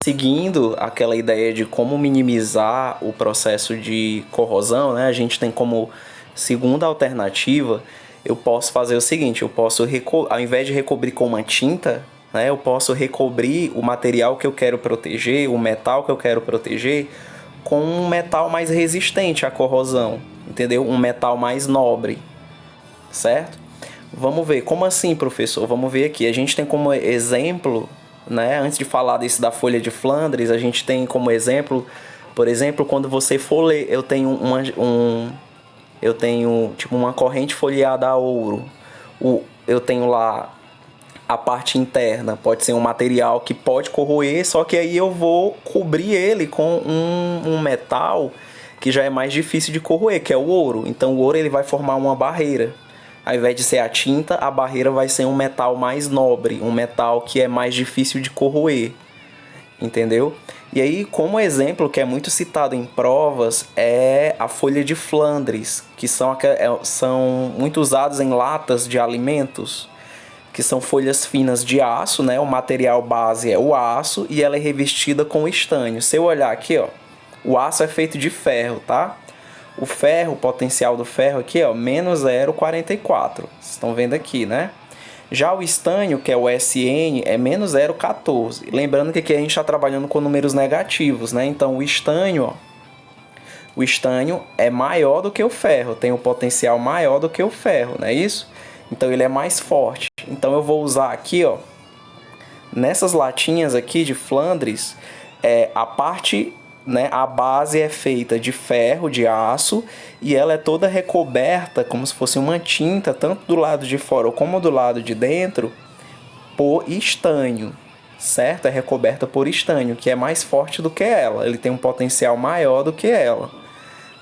seguindo aquela ideia de como minimizar o processo de corrosão, né? A gente tem como segunda alternativa, eu posso fazer o seguinte, eu posso, ao invés de recobrir com uma tinta, né, eu posso recobrir o material que eu quero proteger, o metal que eu quero proteger, com um metal mais resistente à corrosão, entendeu? Um metal mais nobre, certo? Vamos ver, como assim, professor? Vamos ver aqui, a gente tem como exemplo, né, antes de falar desse da folha de Flandres, a gente tem como exemplo, por exemplo, quando você for ler, eu tenho tipo uma corrente folheada a ouro. Eu tenho lá a parte interna, pode ser um material que pode corroer, só que aí eu vou cobrir ele com um metal que já é mais difícil de corroer, que é o ouro. Então o ouro ele vai formar uma barreira. Ao invés de ser a tinta, a barreira vai ser um metal mais nobre, um metal que é mais difícil de corroer. Entendeu? E aí, como exemplo que é muito citado em provas, é a folha de Flandres, que são muito usados em latas de alimentos, que são folhas finas de aço, né? O material base é o aço e ela é revestida com estanho. Se eu olhar aqui, ó, o aço é feito de ferro, tá? O ferro, o potencial do ferro aqui, ó, menos 0,44. Vocês estão vendo aqui, né? Já o estanho, que é o SN, é menos 0,14. Lembrando que aqui a gente está trabalhando com números negativos, né? Então o estanho é maior do que o ferro, tem um potencial maior do que o ferro, não é isso? Então ele é mais forte. Então eu vou usar aqui, ó, nessas latinhas aqui de Flandres, a parte, né, a base é feita de ferro, de aço, e ela é toda recoberta como se fosse uma tinta, tanto do lado de fora como do lado de dentro, por estanho, certo? É recoberta por estanho, que é mais forte do que ela, ele tem um potencial maior do que ela,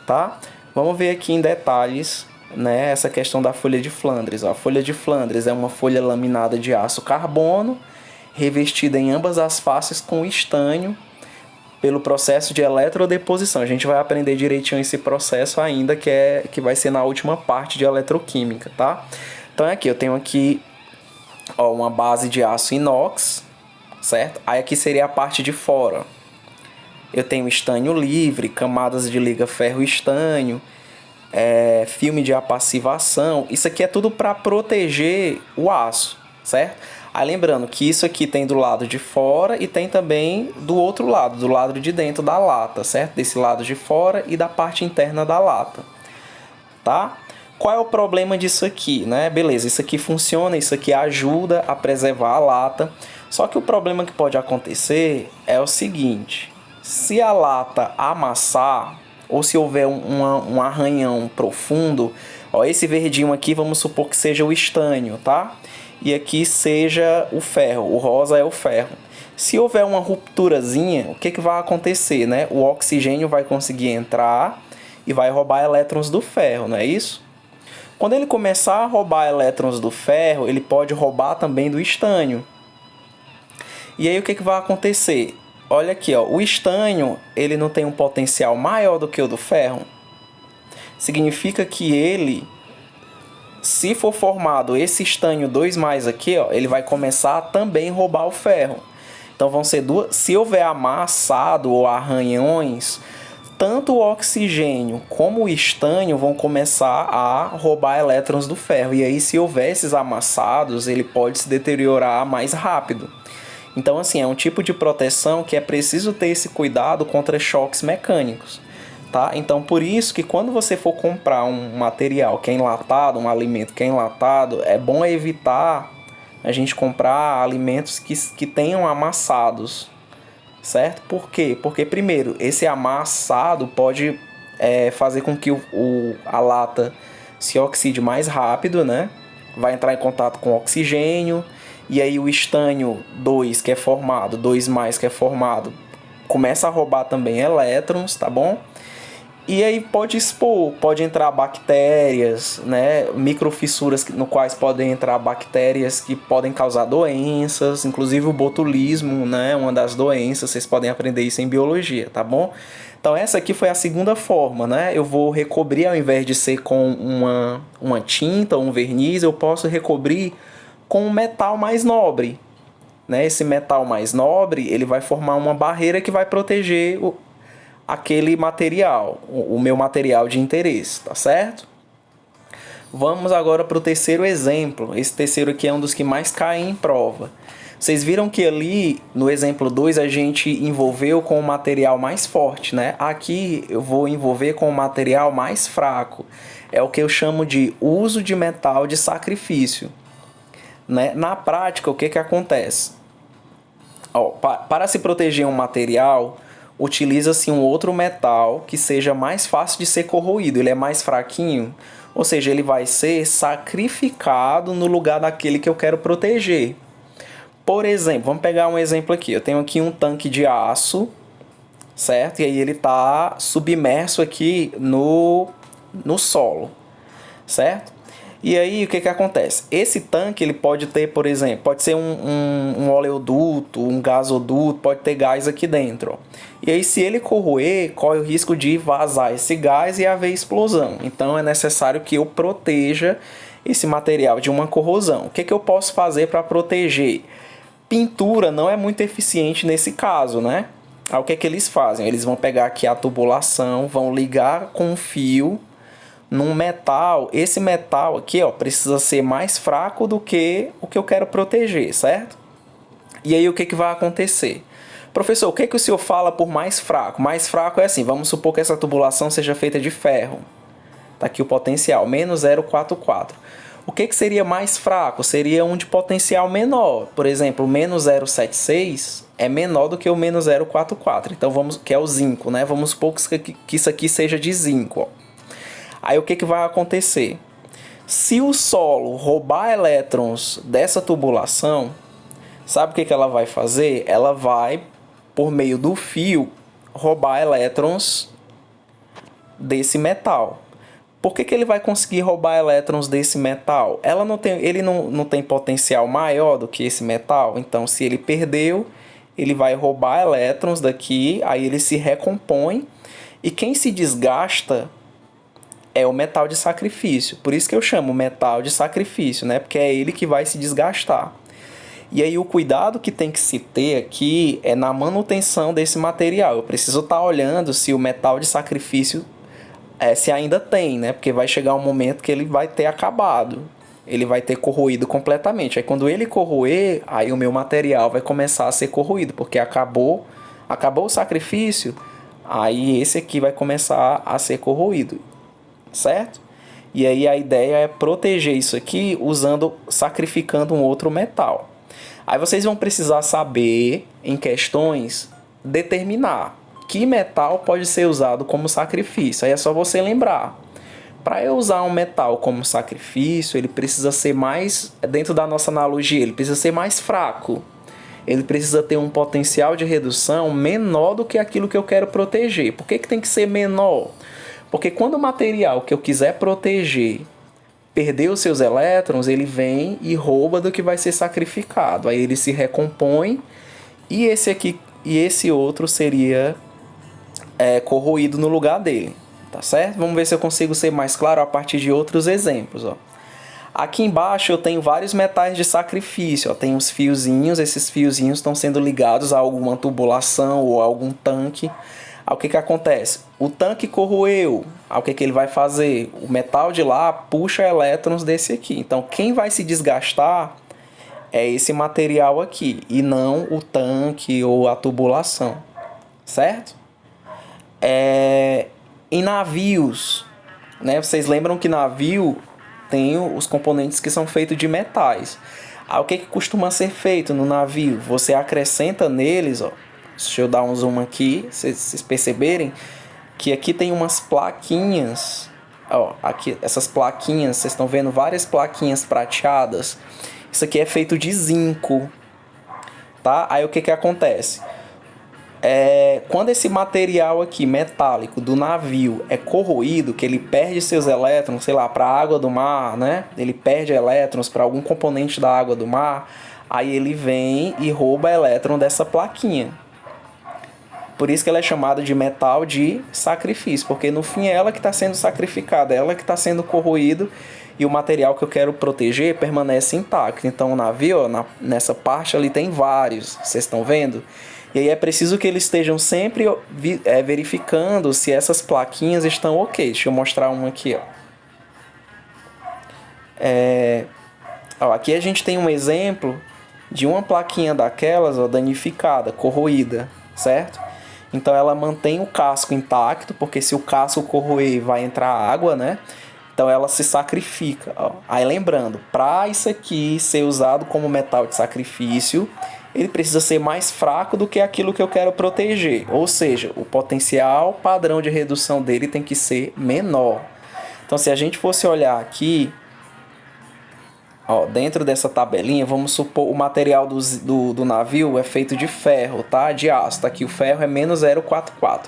tá? Vamos ver aqui em detalhes, né, essa questão da folha de Flandres. Ó. A folha de Flandres é uma folha laminada de aço carbono, revestida em ambas as faces com estanho, pelo processo de eletrodeposição. A gente vai aprender direitinho esse processo ainda, que vai ser na última parte de eletroquímica, tá? Então aqui, eu tenho aqui, ó, uma base de aço inox, certo? Aí aqui seria a parte de fora. Eu tenho estanho livre, camadas de liga ferro-estanho, filme de apassivação. Isso aqui é tudo para proteger o aço, certo? Aí lembrando que isso aqui tem do lado de fora e tem também do outro lado, do lado de dentro da lata, certo? Desse lado de fora e da parte interna da lata, tá? Qual é o problema disso aqui, né? Beleza, isso aqui funciona, isso aqui ajuda a preservar a lata. Só que o problema que pode acontecer é o seguinte: se a lata amassar ou se houver um arranhão profundo, ó, esse verdinho aqui vamos supor que seja o estanho, tá? E aqui seja o ferro, o rosa é o ferro. Se houver uma rupturazinha, o que vai acontecer, né? O oxigênio vai conseguir entrar e vai roubar elétrons do ferro, não é isso? Quando ele começar a roubar elétrons do ferro, ele pode roubar também do estanho. E aí o que vai acontecer? Olha aqui, ó, o estanho ele não tem um potencial maior do que o do ferro. Significa que ele, se for formado esse estanho 2+ aqui, ó, ele vai começar a também roubar o ferro. Então vão ser duas. Se houver amassado ou arranhões, tanto o oxigênio como o estanho vão começar a roubar elétrons do ferro. E aí, se houver esses amassados, ele pode se deteriorar mais rápido. Então, assim, é um tipo de proteção que é preciso ter esse cuidado contra choques mecânicos. Tá? Então, por isso que quando você for comprar um material que é enlatado, um alimento que é enlatado, é bom evitar a gente comprar alimentos que tenham amassados, certo? Por quê? Porque, primeiro, esse amassado pode fazer com que a lata se oxide mais rápido, né? Vai entrar em contato com o oxigênio, e aí o estanho 2 que é formado, 2+ que é formado, começa a roubar também elétrons, tá bom? E aí pode expor, pode entrar bactérias, né, microfissuras no quais podem entrar bactérias que podem causar doenças, inclusive o botulismo, né, uma das doenças, vocês podem aprender isso em biologia, tá bom? Então essa aqui foi a segunda forma, né? Eu vou recobrir, ao invés de ser com uma tinta ou um verniz, eu posso recobrir com um metal mais nobre, né, esse metal mais nobre, ele vai formar uma barreira que vai proteger aquele material, o meu material de interesse, tá certo? Vamos agora para o terceiro exemplo. Esse terceiro aqui é um dos que mais caem em prova. Vocês viram que ali no exemplo 2 a gente envolveu com o material mais forte, né? Aqui eu vou envolver com o material mais fraco. É o que eu chamo de uso de metal de sacrifício, né? Na prática, o que acontece? Para se proteger um material, utiliza-se um outro metal que seja mais fácil de ser corroído. Ele é mais fraquinho, ou seja, ele vai ser sacrificado no lugar daquele que eu quero proteger. Por exemplo, vamos pegar um exemplo aqui. Eu tenho aqui um tanque de aço, certo? E aí ele está submerso aqui no solo, certo? E aí o que acontece? Esse tanque ele pode ter, por exemplo, pode ser um oleoduto, um gasoduto, pode ter gás aqui dentro. Ó. E aí se ele corroer, corre o risco de vazar esse gás e haver explosão. Então é necessário que eu proteja esse material de uma corrosão. O que eu posso fazer para proteger? Pintura não é muito eficiente nesse caso, né? Aí o que eles fazem? Eles vão pegar aqui a tubulação, vão ligar com um fio num metal. Esse metal aqui, ó, precisa ser mais fraco do que o que eu quero proteger, certo? E aí o que vai acontecer? Professor, o que o senhor fala por mais fraco? Mais fraco é assim, vamos supor que essa tubulação seja feita de ferro. Tá aqui o potencial, menos 0,44. O que seria mais fraco? Seria um de potencial menor. Por exemplo, o menos 0,76 é menor do que o menos 0,44. Então, que é o zinco, né? Vamos supor que isso aqui seja de zinco. Ó. Aí, o que vai acontecer? Se o solo roubar elétrons dessa tubulação, sabe o que ela vai fazer? Ela vai, por meio do fio, roubar elétrons desse metal. Por que ele vai conseguir roubar elétrons desse metal? Ele não tem potencial maior do que esse metal. Então, se ele perdeu, ele vai roubar elétrons daqui, aí ele se recompõe. E quem se desgasta é o metal de sacrifício. Por isso que eu chamo metal de sacrifício, né? Porque é ele que vai se desgastar. E aí o cuidado que tem que se ter aqui é na manutenção desse material. Eu preciso estar olhando se o metal de sacrifício se ainda tem, né? Porque vai chegar um momento que ele vai ter acabado. Ele vai ter corroído completamente. Aí quando ele corroer, aí o meu material vai começar a ser corroído. Porque acabou o sacrifício, aí esse aqui vai começar a ser corroído. Certo? E aí a ideia é proteger isso aqui sacrificando um outro metal. Aí vocês vão precisar saber, em questões, determinar que metal pode ser usado como sacrifício. Aí é só você lembrar. Para eu usar um metal como sacrifício, ele precisa ser mais, dentro da nossa analogia, ele precisa ser mais fraco. Ele precisa ter um potencial de redução menor do que aquilo que eu quero proteger. Por que tem que ser menor? Porque quando o material que eu quiser proteger perder os seus elétrons, ele vem e rouba do que vai ser sacrificado. Aí ele se recompõe e esse outro seria corroído no lugar dele, tá certo? Vamos ver se eu consigo ser mais claro a partir de outros exemplos, ó. Aqui embaixo eu tenho vários metais de sacrifício, ó. Tem uns fiozinhos, esses fiozinhos estão sendo ligados a alguma tubulação ou a algum tanque. Aí o que acontece? O tanque corroeu, aí o que ele vai fazer? O metal de lá puxa elétrons desse aqui. Então quem vai se desgastar é esse material aqui, e não o tanque ou a tubulação, certo? Em navios, né? Vocês lembram que navio tem os componentes que são feitos de metais. Aí o que costuma ser feito no navio? Você acrescenta neles, ó. Deixa eu dar um zoom aqui, vocês perceberem que aqui tem umas plaquinhas. Ó, aqui, essas plaquinhas, vocês estão vendo várias plaquinhas prateadas. Isso aqui é feito de zinco, tá? Aí o que acontece? Quando esse material aqui metálico do navio é corroído, que ele perde seus elétrons, sei lá, para a água do mar, né? Ele perde elétrons para algum componente da água do mar, aí ele vem e rouba elétron dessa plaquinha. Por isso que ela é chamada de metal de sacrifício, porque no fim é ela que está sendo sacrificada, é ela que está sendo corroído e o material que eu quero proteger permanece intacto. Então o navio, ó, nessa parte ali tem vários, vocês estão vendo? E aí é preciso que eles estejam sempre verificando se essas plaquinhas estão ok. Deixa eu mostrar uma aqui, ó. Ó, aqui a gente tem um exemplo de uma plaquinha daquelas, ó, danificada, corroída, certo? Então ela mantém o casco intacto, porque se o casco corroer vai entrar água, né? Então ela se sacrifica, ó. Aí lembrando, para isso aqui ser usado como metal de sacrifício, ele precisa ser mais fraco do que aquilo que eu quero proteger. Ou seja, o potencial padrão de redução dele tem que ser menor. Então se a gente fosse olhar aqui, ó, dentro dessa tabelinha, vamos supor o material do navio é feito de ferro, tá? De aço. Tá aqui o ferro é menos 0,44.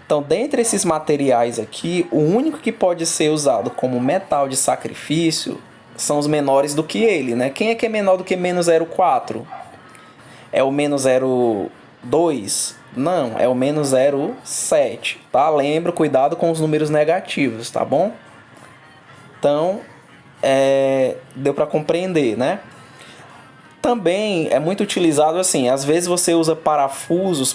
Então, dentre esses materiais aqui, o único que pode ser usado como metal de sacrifício são os menores do que ele, né? Quem é que é menor do que menos 0,4? É o menos 0,2? Não, é o menos 0,7, tá? Lembra, cuidado com os números negativos, tá bom? Então, deu para compreender, né? Também é muito utilizado assim, às vezes você usa parafusos